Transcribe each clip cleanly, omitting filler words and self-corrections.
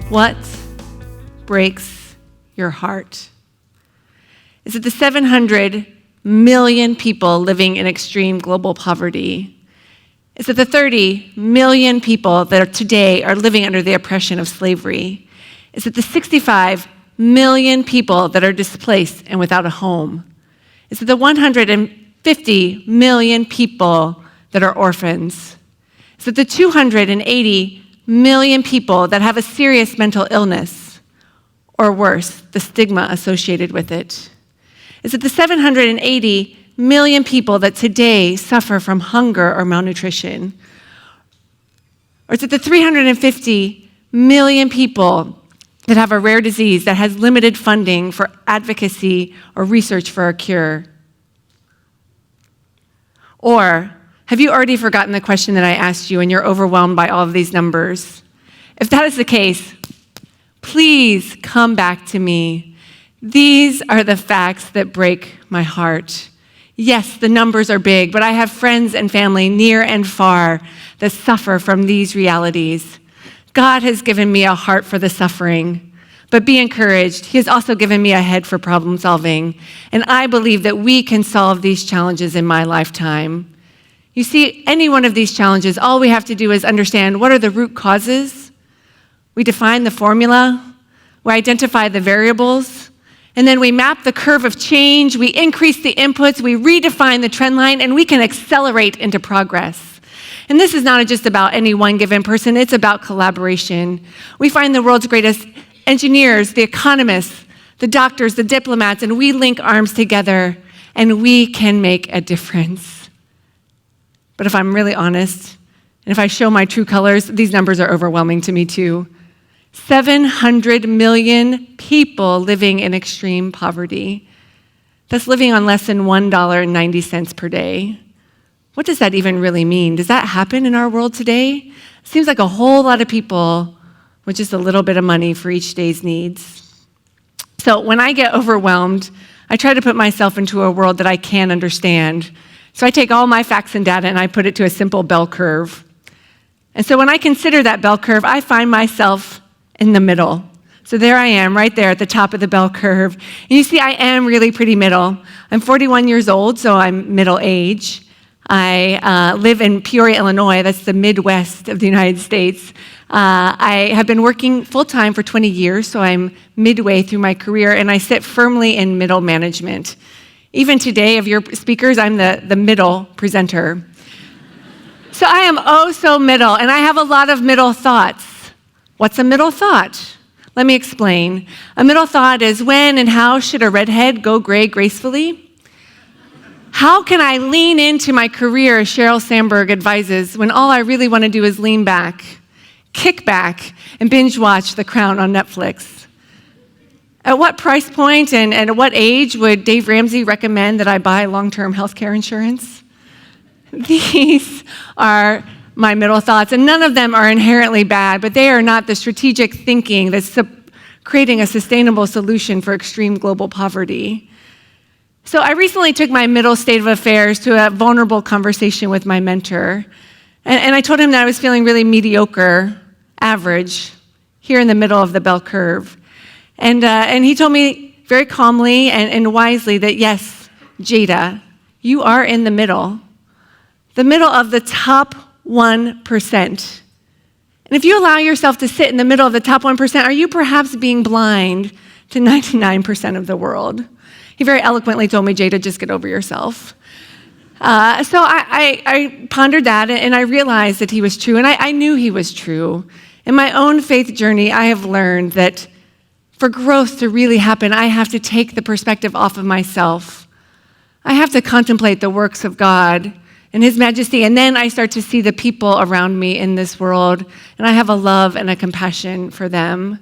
What breaks your heart? Is it the 700 million people living in extreme global poverty? Is it the 30 million people that today are living under the oppression of slavery? Is it the 65 million people that are displaced and without a home? Is it the 150 million people that are orphans? Is it the 280 million people that have a serious mental illness, or worse, the stigma associated with it? Is it the 780 million people that today suffer from hunger or malnutrition? Or is it the 350 million people that have a rare disease that has limited funding for advocacy or research for a cure? Or have you already forgotten the question that I asked you and you're overwhelmed by all of these numbers? If that is the case, please come back to me. These are the facts that break my heart. Yes, the numbers are big, but I have friends and family near and far that suffer from these realities. God has given me a heart for the suffering, but be encouraged. He has also given me a head for problem solving, and I believe that we can solve these challenges in my lifetime. You see, any one of these challenges, all we have to do is understand what are the root causes. We define the formula, we identify the variables, and then we map the curve of change, we increase the inputs, we redefine the trend line, and we can accelerate into progress. And this is not just about any one given person, it's about collaboration. We find the world's greatest engineers, the economists, the doctors, the diplomats, and we link arms together, and we can make a difference. But if I'm really honest, and if I show my true colors, these numbers are overwhelming to me too. 700 million people living in extreme poverty. That's living on less than $1.90 per day. What does that even really mean? Does that happen in our world today? It seems like a whole lot of people with just a little bit of money for each day's needs. So when I get overwhelmed, I try to put myself into a world that I can understand. So I take all my facts and data and I put it to a simple bell curve. And so when I consider that bell curve, I find myself in the middle. So there I am, right there at the top of the bell curve. And you see, I am really pretty middle. I'm 41 years old, so I'm middle age. I live in Peoria, Illinois. That's the Midwest of the United States. I have been working full-time for 20 years, so I'm midway through my career, and I sit firmly in middle management. Even today, of your speakers, I'm the middle presenter. So I am oh so middle, and I have a lot of middle thoughts. What's a middle thought? Let me explain. A middle thought is, when and how should a redhead go gray gracefully? How can I lean into my career, as Sheryl Sandberg advises, when all I really want to do is lean back, kick back, and binge watch The Crown on Netflix? At what price point and at what age would Dave Ramsey recommend that I buy long-term health care insurance? These are my middle thoughts, and none of them are inherently bad, but they are not the strategic thinking that's creating a sustainable solution for extreme global poverty. So I recently took my middle state of affairs to a vulnerable conversation with my mentor, and I told him that I was feeling really mediocre, average, here in the middle of the bell curve. And he told me very calmly and wisely that, yes, Jada, you are in the middle of the top 1%. And if you allow yourself to sit in the middle of the top 1%, are you perhaps being blind to 99% of the world? He very eloquently told me, Jada, just get over yourself. So I pondered that, and I realized that he was true, and I knew he was true. In my own faith journey, I have learned that for growth to really happen, I have to take the perspective off of myself. I have to contemplate the works of God and His majesty, and then I start to see the people around me in this world, and I have a love and a compassion for them.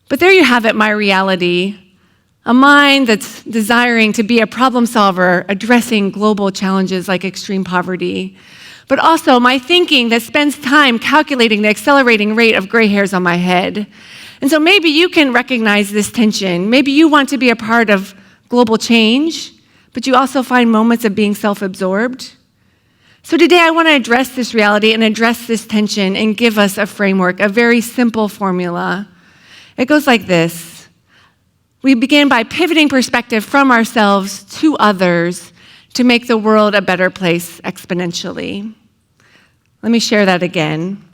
But there you have it, my reality. A mind that's desiring to be a problem solver, addressing global challenges like extreme poverty, but also my thinking that spends time calculating the accelerating rate of gray hairs on my head. And so maybe you can recognize this tension. Maybe you want to be a part of global change, but you also find moments of being self-absorbed. So today I want to address this reality and address this tension and give us a framework, a very simple formula. It goes like this. We begin by pivoting perspective from ourselves to others to make the world a better place exponentially. Let me share that again.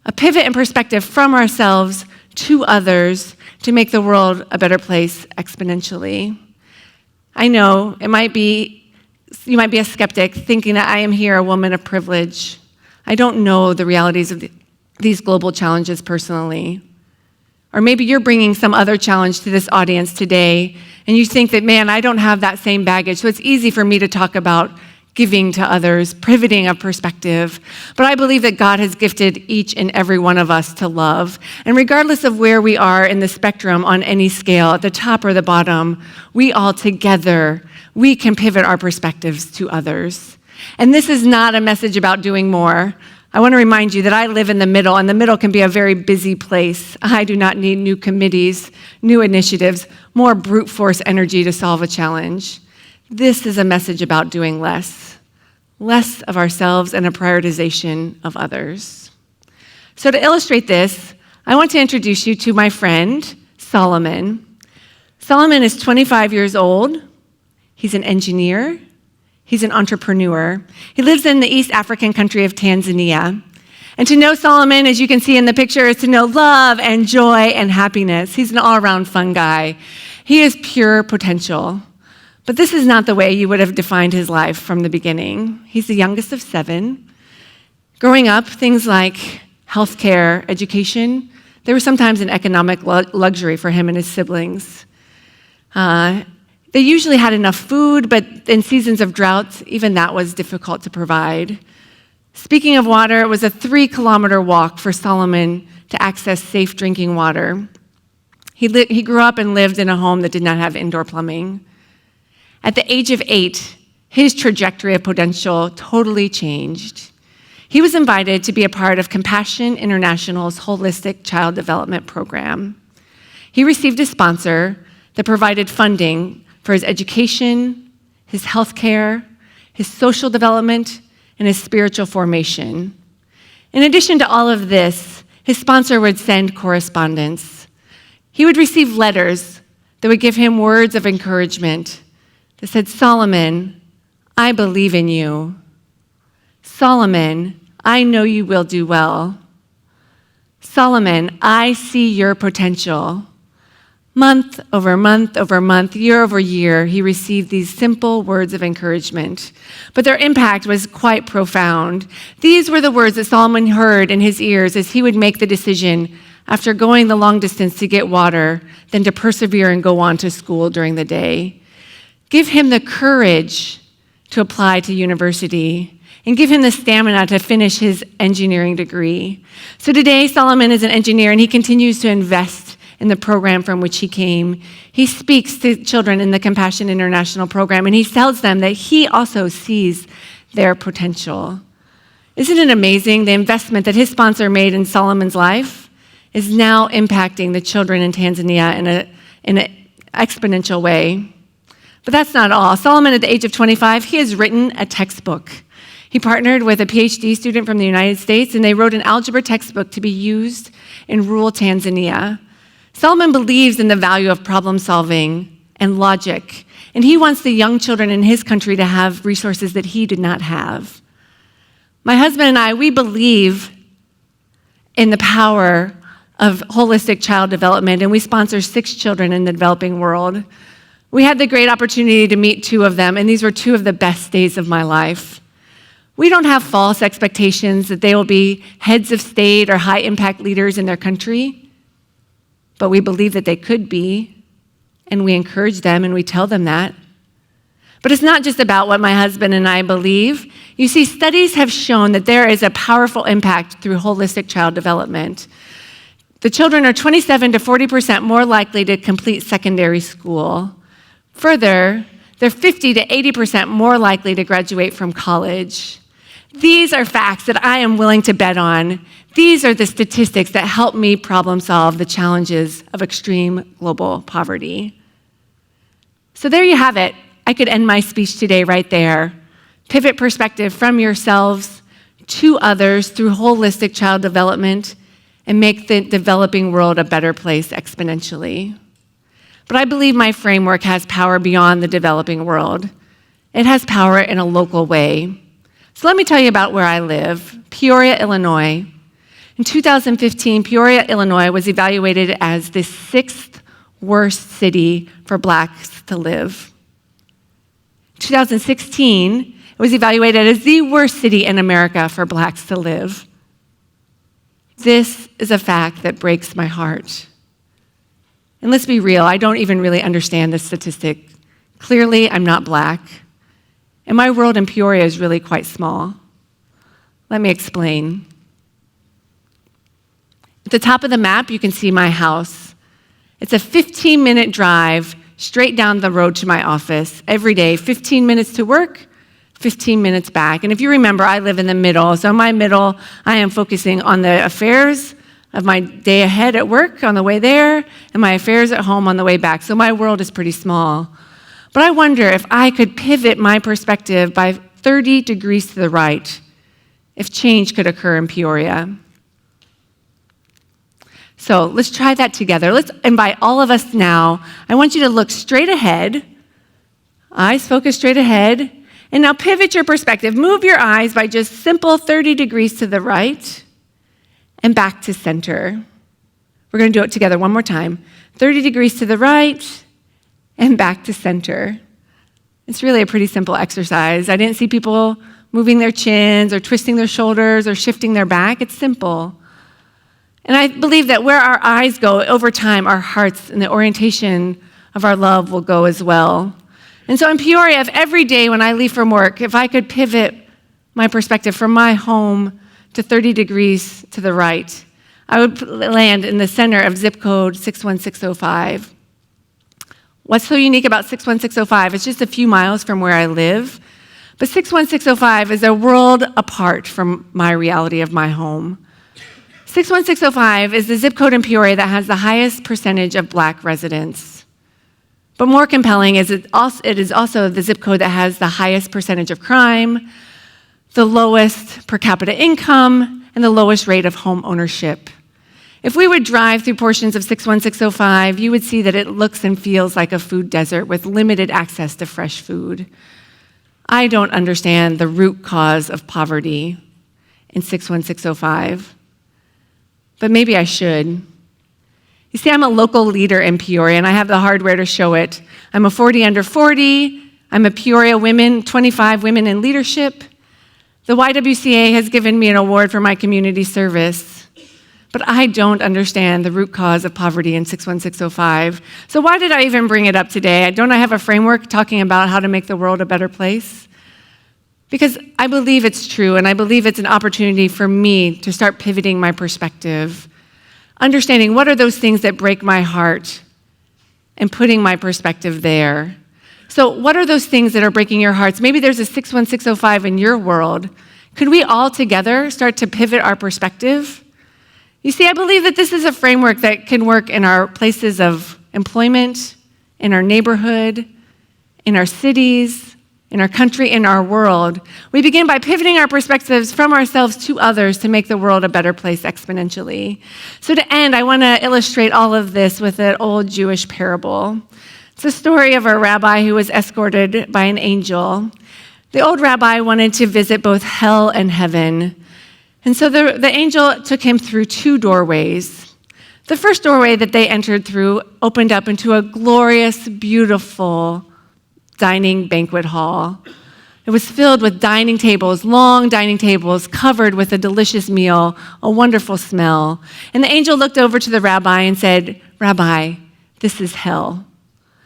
A pivot in perspective from ourselves to others to make the world a better place exponentially. I know you might be a skeptic thinking that I am here a woman of privilege. I don't know the realities of these global challenges personally. Or maybe you're bringing some other challenge to this audience today, and you think that, man, I don't have that same baggage, so it's easy for me to talk about giving to others, pivoting of perspective. But I believe that God has gifted each and every one of us to love. And regardless of where we are in the spectrum on any scale, at the top or the bottom, we all together, we can pivot our perspectives to others. And this is not a message about doing more. I want to remind you that I live in the middle, and the middle can be a very busy place. I do not need new committees, new initiatives, more brute force energy to solve a challenge. This is a message about doing less of ourselves and a prioritization of others. So to illustrate this, I want to introduce you to my friend, Solomon. Solomon is 25 years old. He's an engineer. He's an entrepreneur. He lives in the East African country of Tanzania. And to know Solomon, as you can see in the picture, is to know love and joy and happiness. He's an all-around fun guy. He is pure potential. But this is not the way you would have defined his life from the beginning. He's the youngest of 7. Growing up, things like healthcare, education, they were sometimes an economic luxury for him and his siblings. They usually had enough food, but in seasons of drought, even that was difficult to provide. Speaking of water, it was a 3-kilometer walk for Solomon to access safe drinking water. He grew up and lived in a home that did not have indoor plumbing. At the age of 8, his trajectory of potential totally changed. He was invited to be a part of Compassion International's Holistic Child Development Program. He received a sponsor that provided funding for his education, his health care, his social development, and his spiritual formation. In addition to all of this, his sponsor would send correspondence. He would receive letters that would give him words of encouragement that said, Solomon, I believe in you. Solomon, I know you will do well. Solomon, I see your potential. Month over month over month, year over year, he received these simple words of encouragement. But their impact was quite profound. These were the words that Solomon heard in his ears as he would make the decision, after going the long distance to get water, then to persevere and go on to school during the day. Give him the courage to apply to university, and give him the stamina to finish his engineering degree. So today, Solomon is an engineer, and he continues to invest in the program from which he came. He speaks to children in the Compassion International program, and he tells them that he also sees their potential. Isn't it amazing? The investment that his sponsor made in Solomon's life is now impacting the children in Tanzania in an exponential way. But that's not all. Solomon, at the age of 25, he has written a textbook. He partnered with a PhD student from the United States, and they wrote an algebra textbook to be used in rural Tanzania. Solomon believes in the value of problem solving and logic, and he wants the young children in his country to have resources that he did not have. My husband and I, we believe in the power of holistic child development, and we sponsor 6 children in the developing world. We had the great opportunity to meet 2 of them, and these were 2 of the best days of my life. We don't have false expectations that they will be heads of state or high-impact leaders in their country, but we believe that they could be, and we encourage them and we tell them that. But it's not just about what my husband and I believe. You see, studies have shown that there is a powerful impact through holistic child development. The children are 27 to 40% more likely to complete secondary school. Further, they're 50 to 80% more likely to graduate from college. These are facts that I am willing to bet on. These are the statistics that help me problem solve the challenges of extreme global poverty. So there you have it. I could end my speech today right there. Pivot perspective from yourselves to others through holistic child development and make the developing world a better place exponentially. But I believe my framework has power beyond the developing world. It has power in a local way. So let me tell you about where I live, Peoria, Illinois. In 2015, Peoria, Illinois was evaluated as the 6th worst city for Blacks to live. In 2016, it was evaluated as the worst city in America for Blacks to live. This is a fact that breaks my heart. And let's be real, I don't even really understand this statistic. Clearly, I'm not Black. And my world in Peoria is really quite small. Let me explain. At the top of the map, you can see my house. It's a 15-minute drive straight down the road to my office every day, 15 minutes to work, 15 minutes back. And if you remember, I live in the middle. So in my middle, I am focusing on the affairs of my day ahead at work on the way there and my affairs at home on the way back. So my world is pretty small. But I wonder if I could pivot my perspective by 30 degrees to the right, if change could occur in Peoria. So let's try that together. Let's invite all of us now. I want you to look straight ahead, eyes focused straight ahead, and now pivot your perspective. Move your eyes by just simple 30 degrees to the right and back to center. We're going to do it together one more time. 30 degrees to the right and back to center. It's really a pretty simple exercise. I didn't see people moving their chins or twisting their shoulders or shifting their back. It's simple. And I believe that where our eyes go over time, our hearts and the orientation of our love will go as well. And so in Peoria, if every day when I leave from work, if I could pivot my perspective from my home to 30 degrees to the right, I would land in the center of zip code 61605. What's so unique about 61605? It's just a few miles from where I live, but 61605 is a world apart from my reality of my home. 61605 is the zip code in Peoria that has the highest percentage of Black residents. But more compelling is it is also the zip code that has the highest percentage of crime, the lowest per capita income, and the lowest rate of home ownership. If we would drive through portions of 61605, you would see that it looks and feels like a food desert with limited access to fresh food. I don't understand the root cause of poverty in 61605. But maybe I should. You see, I'm a local leader in Peoria, and I have the hardware to show it. I'm a 40 under 40. I'm a Peoria Women, 25 Women in Leadership. The YWCA has given me an award for my community service. But I don't understand the root cause of poverty in 61605. So why did I even bring it up today? Don't I have a framework talking about how to make the world a better place? Because I believe it's true, and I believe it's an opportunity for me to start pivoting my perspective, understanding what are those things that break my heart, and putting my perspective there. So what are those things that are breaking your hearts? Maybe there's a 61605 in your world. Could we all together start to pivot our perspective? You see, I believe that this is a framework that can work in our places of employment, in our neighborhood, in our cities, in our country, in our world. We begin by pivoting our perspectives from ourselves to others to make the world a better place exponentially. So to end, I want to illustrate all of this with an old Jewish parable. It's the story of a rabbi who was escorted by an angel. The old rabbi wanted to visit both hell and heaven. And so the angel took him through two doorways. The first doorway that they entered through opened up into a glorious, beautiful dining banquet hall. It was filled with dining tables, long dining tables covered with a delicious meal, a wonderful smell. And the angel looked over to the rabbi and said, "Rabbi, this is hell."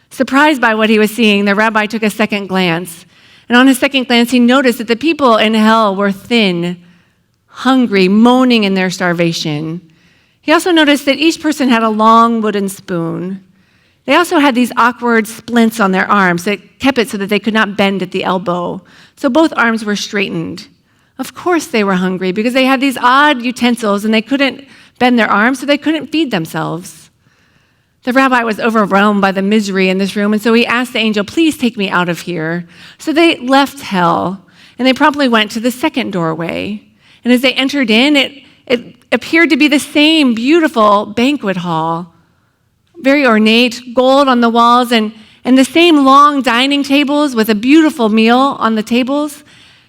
Surprised by what he was seeing, the rabbi took a second glance. And on his second glance, he noticed that the people in hell were thin, hungry, moaning in their starvation. He also noticed that each person had a long wooden spoon. They also had these awkward splints on their arms that kept it so that they could not bend at the elbow. So both arms were straightened. Of course they were hungry because they had these odd utensils and they couldn't bend their arms, so they couldn't feed themselves. The rabbi was overwhelmed by the misery in this room, and so he asked the angel, "Please take me out of here." So they left hell, And they promptly went to the second doorway. And as they entered in, it appeared to be the same beautiful banquet hall, very ornate, gold on the walls, and the same long dining tables with a beautiful meal on the tables,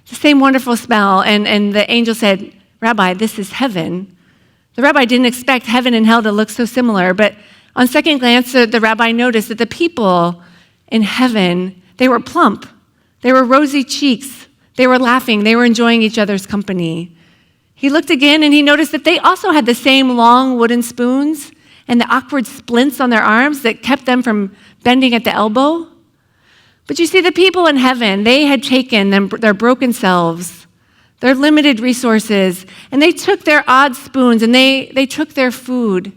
the same wonderful smell. And the angel said, "Rabbi, this is heaven." The rabbi didn't expect heaven and hell to look so similar, but on second glance, the rabbi noticed that the people in heaven, they were plump, they were rosy cheeks, they were laughing, they were enjoying each other's company. He looked again and he noticed that they also had the same long wooden spoons and the awkward splints on their arms that kept them from bending at the elbow. But you see, the people in heaven, they had taken their broken selves, their limited resources, and they took their odd spoons and they took their food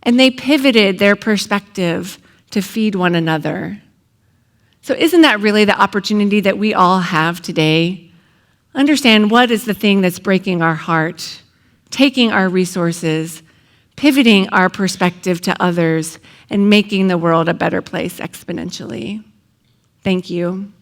and they pivoted their perspective to feed one another. So isn't that really the opportunity that we all have today? Understand what is the thing that's breaking our heart, taking our resources, pivoting our perspective to others, and making the world a better place exponentially. Thank you.